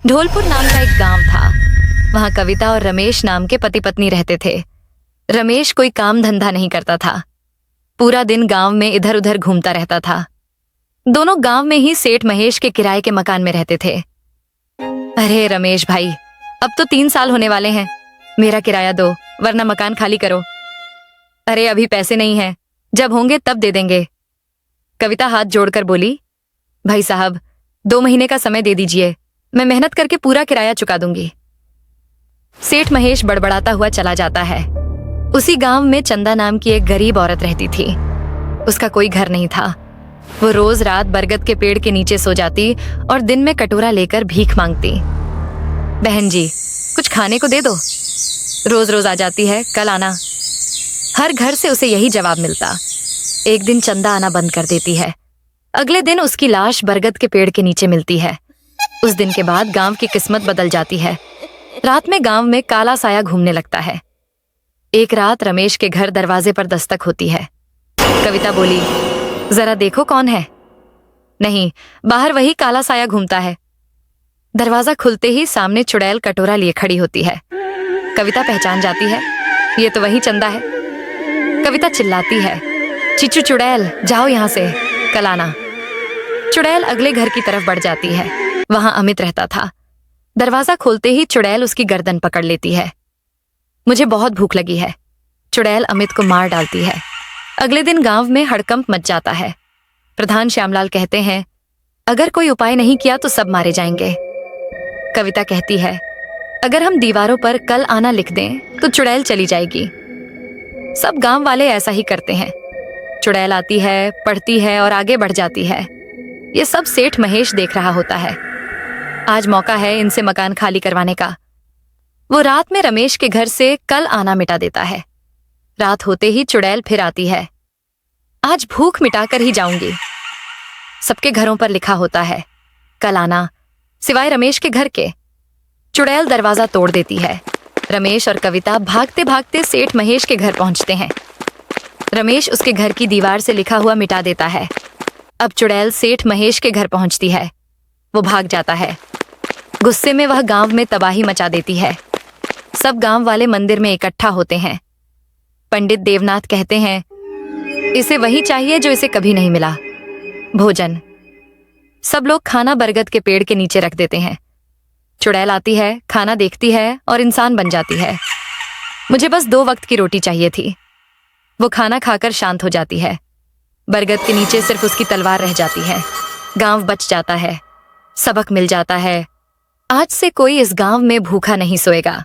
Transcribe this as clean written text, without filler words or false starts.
ढोलपुर नाम का एक गांव था। वहां कविता और रमेश नाम के पति पत्नी रहते थे। रमेश कोई काम धंधा नहीं करता था, पूरा दिन गांव में इधर उधर घूमता रहता था। दोनों गांव में ही सेठ महेश के किराए के मकान में रहते थे। अरे रमेश भाई, अब तो 3 साल होने वाले हैं, मेरा किराया दो वरना मकान खाली करो। अरे अभी पैसे नहीं हैं, जब होंगे तब दे देंगे। कविता हाथ जोड़कर बोली, भाई साहब 2 महीने का समय दे दीजिए, मैं मेहनत करके पूरा किराया चुका दूंगी। सेठ महेश बड़बड़ाता हुआ चला जाता है। उसी गांव में चंदा नाम की एक गरीब औरत रहती थी। उसका कोई घर नहीं था। वो रोज रात बरगद के पेड़ के नीचे सो जाती और दिन में कटोरा लेकर भीख मांगती। बहन जी, कुछ खाने को दे दो। रोज रोज आ जाती है, कल आना। हर घर से उसे यही जवाब मिलता। एक दिन चंदा आना बंद कर देती है। अगले दिन उसकी लाश बरगद के पेड़ के नीचे मिलती है। उस दिन के बाद गांव की किस्मत बदल जाती है। रात में गांव में काला साया घूमने लगता है। एक रात रमेश के घर दरवाजे पर दस्तक होती है। कविता बोली, जरा देखो कौन है। नहीं, बाहर वही काला साया घूमता है। दरवाजा खुलते ही सामने चुड़ैल कटोरा लिए खड़ी होती है। कविता पहचान जाती है, ये तो वही चंदा है। कविता चिल्लाती है, चिचू चुड़ैल, जाओ यहां से, कल आना। चुड़ैल अगले घर की तरफ बढ़ जाती है। वहां अमित रहता था। दरवाजा खोलते ही चुड़ैल उसकी गर्दन पकड़ लेती है। मुझे बहुत भूख लगी है। चुड़ैल अमित को मार डालती है। अगले दिन गांव में हड़कंप मच जाता है। प्रधान श्यामलाल कहते हैं, अगर कोई उपाय नहीं किया तो सब मारे जाएंगे। कविता कहती है, अगर हम दीवारों पर कल आना लिख दें तो चुड़ैल चली जाएगी। सब गांव वाले ऐसा ही करते हैं। चुड़ैल आती है, पढ़ती है और आगे बढ़ जाती है। ये सब सेठ महेश देख रहा होता है। आज मौका है इनसे मकान खाली करवाने का। वो रात में रमेश के घर से कल आना मिटा देता है। रात होते ही चुड़ैल फिर आती है। आज भूख मिटाकर ही जाऊंगी। सबके घरों पर लिखा होता है, कल आना, सिवाय रमेश के घर के। चुड़ैल दरवाजा तोड़ देती है। रमेश और कविता भागते भागते सेठ महेश के घर पहुंचते हैं। रमेश उसके घर की दीवार से लिखा हुआ मिटा देता है। अब चुड़ैल सेठ महेश के घर पहुंचती है। वो भाग जाता है। गुस्से में वह गांव में तबाही मचा देती है। सब गांव वाले मंदिर में इकट्ठा होते हैं। पंडित देवनाथ कहते हैं, इसे वही चाहिए जो इसे कभी नहीं मिला, भोजन। सब लोग खाना बरगद के पेड़ के नीचे रख देते हैं। चुड़ैल आती है, खाना देखती है और इंसान बन जाती है। मुझे बस 2 वक्त की रोटी चाहिए थी। वो खाना खाकर शांत हो जाती है। बरगद के नीचे सिर्फ उसकी तलवार रह जाती है। गांव बच जाता है। सबक मिल जाता है, आज से कोई इस गांव में भूखा नहीं सोएगा।